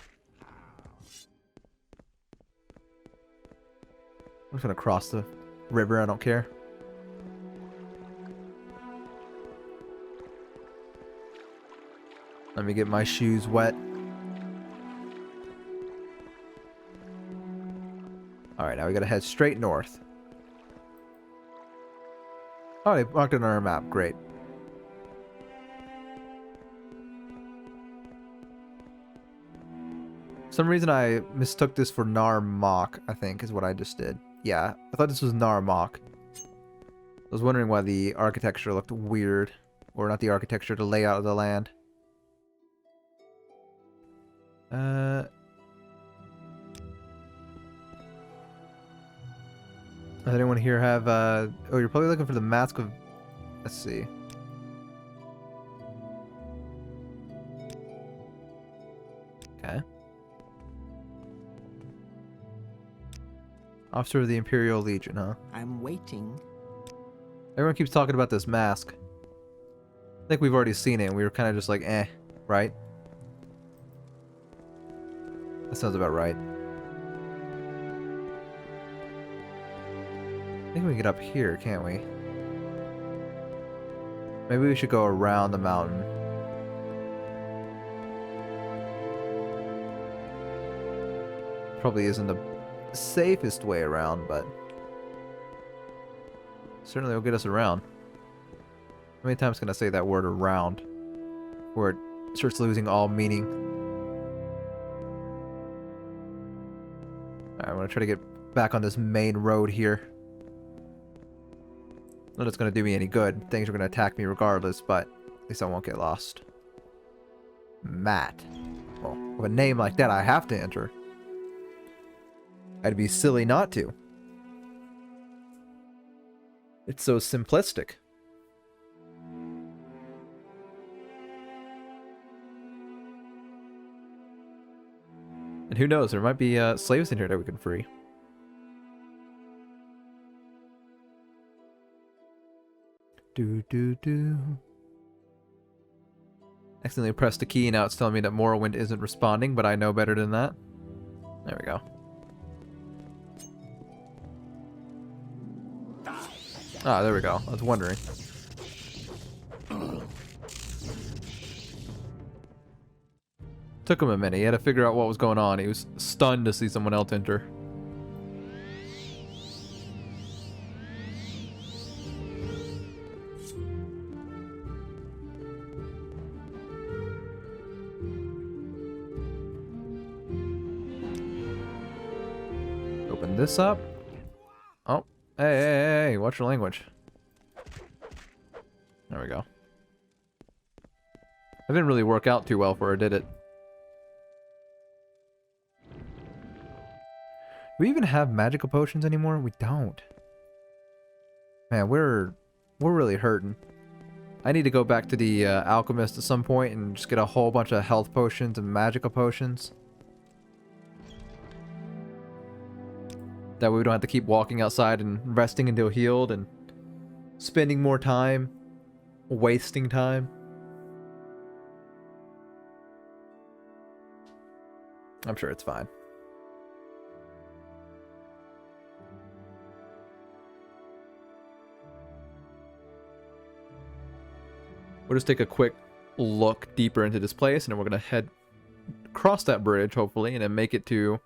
I'm just gonna cross the river, I don't care. Let me get my shoes wet. Alright, now we gotta head straight north. Oh, they marked it on our map. Great. For some reason I mistook this for Narmak, I think, is what I just did. Yeah, I thought this was Narmak. I was wondering why the architecture looked weird. Or not the architecture, the layout of the land. Does anyone here have, oh, you're probably looking for the Mask of... Let's see. Okay. Officer of the Imperial Legion, huh? I'm waiting. Everyone keeps talking about this mask. I think we've already seen it and we were kind of just like, eh, right? That sounds about right. I think we can get up here, can't we? Maybe we should go around the mountain. Probably isn't the safest way around, but certainly will get us around. How many times can I say that word around before it starts losing all meaning? Alright, I'm gonna try to get back on this main road here. Not that it's gonna do me any good. Things are gonna attack me regardless, but at least I won't get lost. Matt. Well, with a name like that, I have to enter. I'd be silly not to. It's so simplistic. And who knows, there might be slaves in here that we can free. Do. Accidentally pressed the key, now it's telling me that Morrowind isn't responding, but I know better than that. There we go. Ah, there we go. I was wondering. Took him a minute. He had to figure out what was going on. He was stunned to see someone else enter. Open this up. Oh. Hey, watch your language. There we go. That didn't really work out too well for her, did it? Do we even have magical potions anymore? We don't. Man, we're we're really hurting. I need to go back to the alchemist at some point and just get a whole bunch of health potions and magical potions. That way we don't have to keep walking outside and resting until healed and spending more time, wasting time. I'm sure it's fine. We'll just take a quick look deeper into this place, and then we're going to head across that bridge, hopefully, and then make it to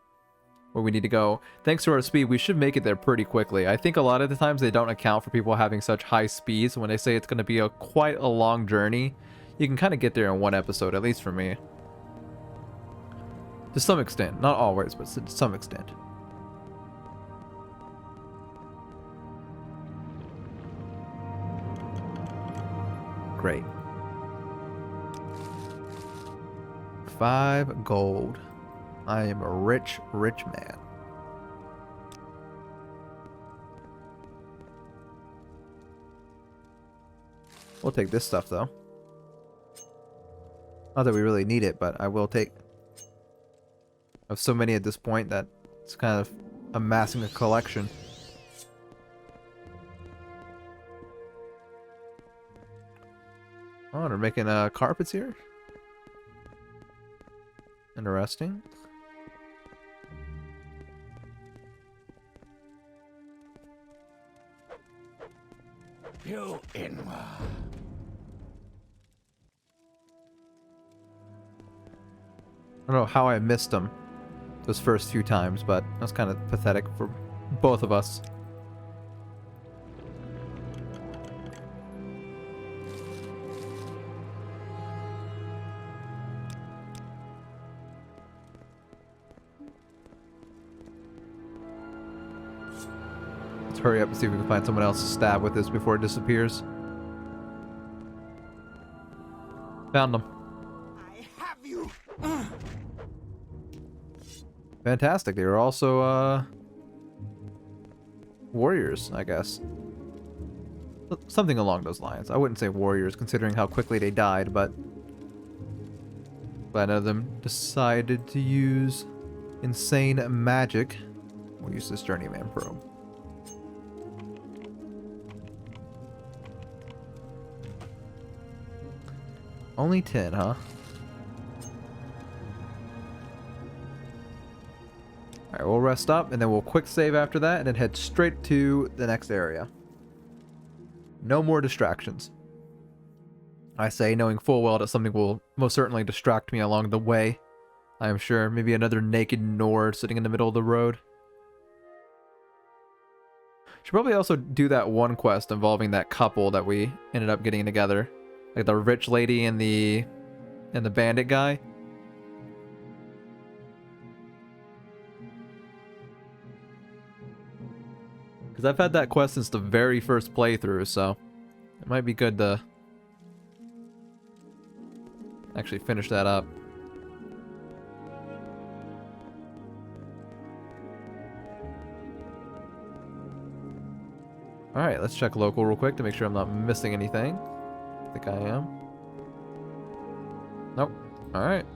where we need to go. Thanks to our speed, we should make it there pretty quickly. I think a lot of the times they don't account for people having such high speeds. When they say it's going to be quite a long journey, you can kind of get there in one episode, at least for me. To some extent. Not always, but to some extent. Great. 5 gold. I am a rich, rich man. We'll take this stuff, though. Not that we really need it, but I will take... I have so many at this point that it's kind of amassing a collection. Oh, they're making carpets here? Interesting. You inward. I don't know how I missed them those first few times, but that's kind of pathetic for both of us. Let's hurry up and see if we can find someone else to stab with this before it disappears. Found them. I have you. Fantastic. They were also, warriors, I guess. Something along those lines. I wouldn't say warriors, considering how quickly they died, but... Glad none of them decided to use insane magic. We'll use this journeyman probe. Only 10, huh? Alright, we'll rest up, and then we'll quick save after that, and then head straight to the next area. No more distractions. I say, knowing full well that something will most certainly distract me along the way. I am sure. Maybe another naked Nord sitting in the middle of the road. Should probably also do that one quest involving that couple that we ended up getting together. Like the rich lady and the bandit guy. Because I've had that quest since the very first playthrough, so it might be good to actually finish that up. Alright, let's check local real quick to make sure I'm not missing anything. I think I am. Nope. Alright.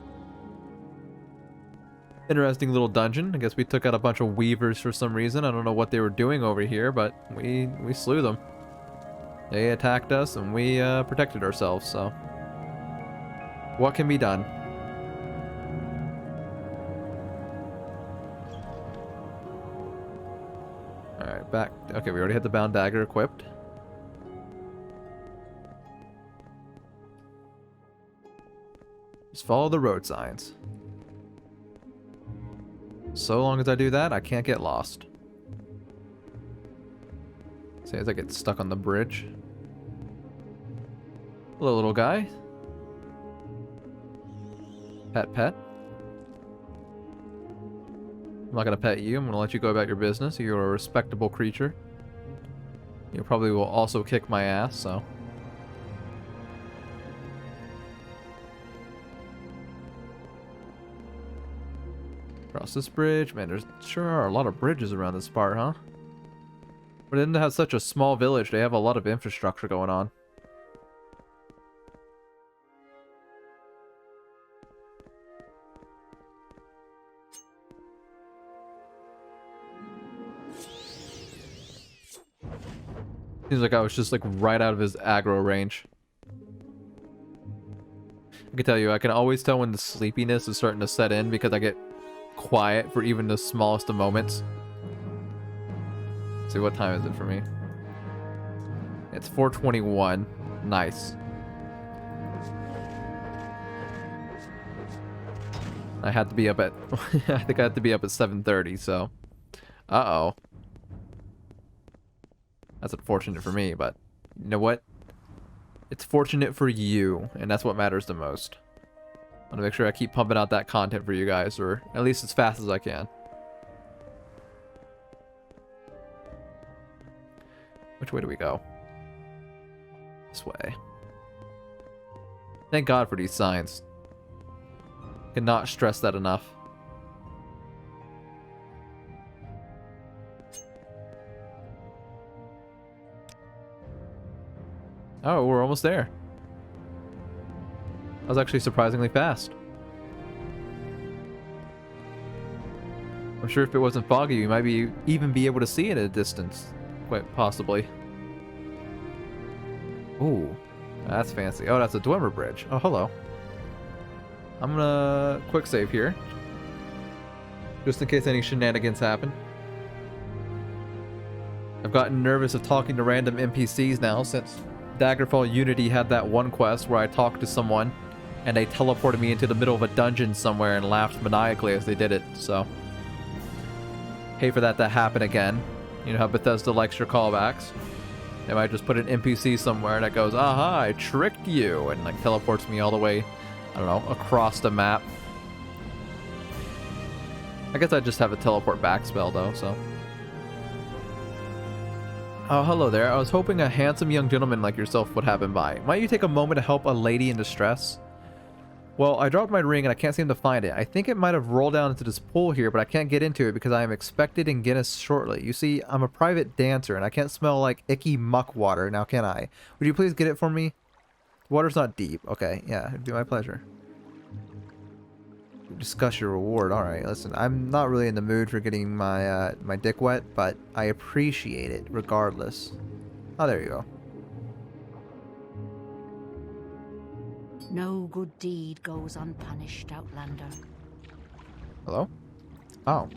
Interesting little dungeon. I guess we took out a bunch of weavers for some reason. I don't know what they were doing over here, but we slew them. They attacked us and we protected ourselves, so... What can be done? Alright, back. Okay, we already had the bound dagger equipped. Just follow the road signs. So long as I do that, I can't get lost. See, as I get stuck on the bridge. Hello, little guy. Pet. I'm not gonna pet you. I'm gonna let you go about your business. You're a respectable creature. You probably will also kick my ass, so... Cross this bridge. Man, there's sure are a lot of bridges around this part, huh? For them to have such a small village, they have a lot of infrastructure going on. Seems like I was just like right out of his aggro range. I can tell you, I can always tell when the sleepiness is starting to set in because I get quiet for even the smallest of moments. Let's see, what time is it for me? It's 4:21. Nice. I had to be up at I think I had to be up at 7:30, so uh-oh. That's unfortunate for me, but you know what? It's fortunate for you, and that's what matters the most. I want to make sure I keep pumping out that content for you guys, or at least as fast as I can. Which way do we go? This way. Thank God for these signs. Cannot stress that enough. Oh, we're almost there. That was actually surprisingly fast. I'm sure if it wasn't foggy, you might even be able to see it at a distance. Quite possibly. Ooh, that's fancy. Oh, that's a Dwemer bridge. Oh, hello. I'm gonna quick save here. Just in case any shenanigans happen. I've gotten nervous of talking to random NPCs now since Daggerfall Unity had that one quest where I talked to someone and they teleported me into the middle of a dungeon somewhere and laughed maniacally as they did it, so hate for that to happen again. You know how Bethesda likes your callbacks. They might just put an NPC somewhere that goes, aha, I tricked you, and like teleports me all the way, I don't know, across the map. I guess I just have a teleport back spell though, so. Oh, hello there. I was hoping a handsome young gentleman like yourself would happen by. Might you take a moment to help a lady in distress? Well, I dropped my ring and I can't seem to find it. I think it might have rolled down into this pool here, but I can't get into it because I am expected in Guinness shortly. You see, I'm a private dancer and I can't smell like icky muck water, now can I? Would you please get it for me? The water's not deep. Okay, yeah, it'd be my pleasure. Discuss your reward. Alright, listen, I'm not really in the mood for getting my my dick wet, but I appreciate it regardless. Oh, there you go. No good deed goes unpunished, Outlander. Hello? Oh.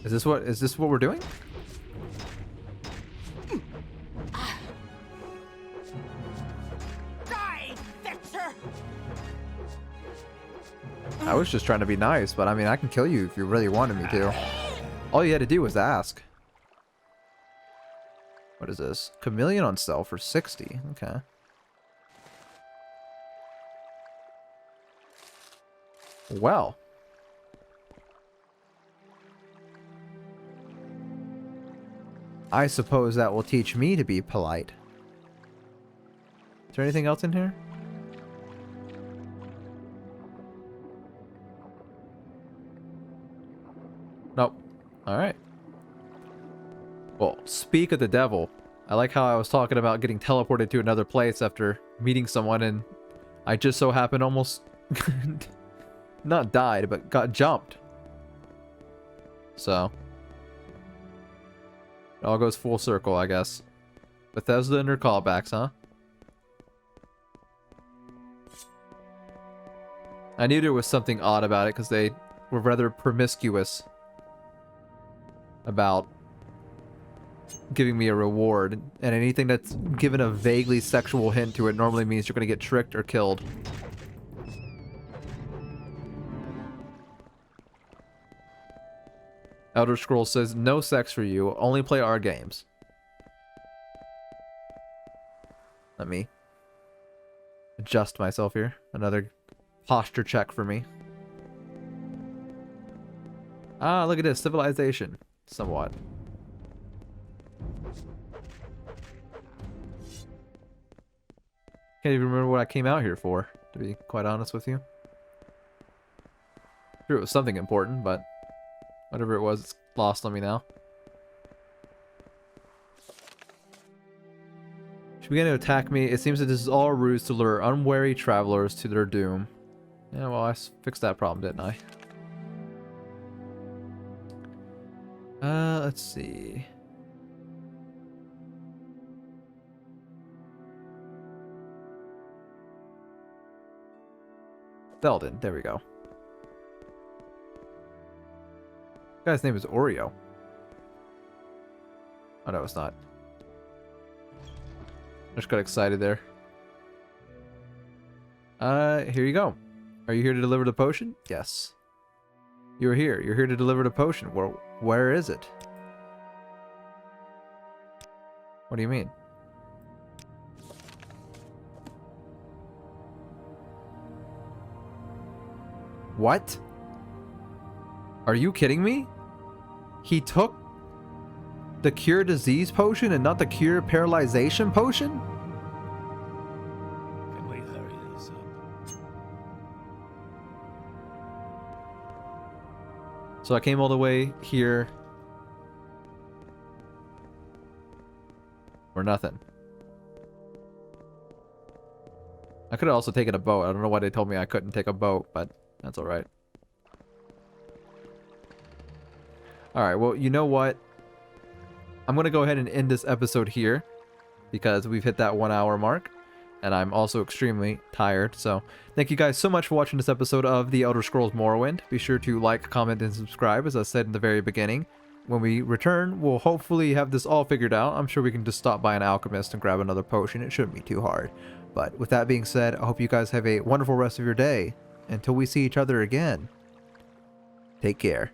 Is this what we're doing? Die, Fetcher! I was just trying to be nice, but I mean, I can kill you if you really wanted me to. All you had to do was ask. What is this? Chameleon on sale for 60. Okay. Well. I suppose that will teach me to be polite. Is there anything else in here? Nope. Alright. Well, speak of the devil. I like how I was talking about getting teleported to another place after meeting someone and I just so happened almost not died, but got jumped. So it all goes full circle, I guess. Bethesda and her callbacks, huh? I knew there was something odd about it because they were rather promiscuous about giving me a reward, and anything that's given a vaguely sexual hint to it normally means you're going to get tricked or killed. Elder Scrolls says, no sex for you, only play our games. Let me adjust myself here. Another posture check for me. Ah, look at this. Civilization. Somewhat. Can't even remember what I came out here for, to be quite honest with you. Sure, it was something important, but whatever it was, it's lost on me now. begin to attack me. It seems that this is all a ruse to lure unwary travelers to their doom. Yeah, well, I fixed that problem, didn't I? Let's see. Theldon, there we go. Guy's name is Oreo. Oh no, it's not. I just got excited there. Here you go. Are you here to deliver the potion? Yes. You're here. You're here to deliver the potion. Where is it? What do you mean? What? Are you kidding me? He took the cure disease potion and not the cure paralyzation potion? Can we hurry this up? So I came all the way here for nothing. I could have also taken a boat. I don't know why they told me I couldn't take a boat, but that's alright. Alright, well, you know what? I'm going to go ahead and end this episode here because we've hit that 1 hour mark and I'm also extremely tired. So thank you guys so much for watching this episode of The Elder Scrolls Morrowind. Be sure to like, comment, and subscribe as I said in the very beginning. When we return, we'll hopefully have this all figured out. I'm sure we can just stop by an alchemist and grab another potion. It shouldn't be too hard. But with that being said, I hope you guys have a wonderful rest of your day. Until we see each other again, take care.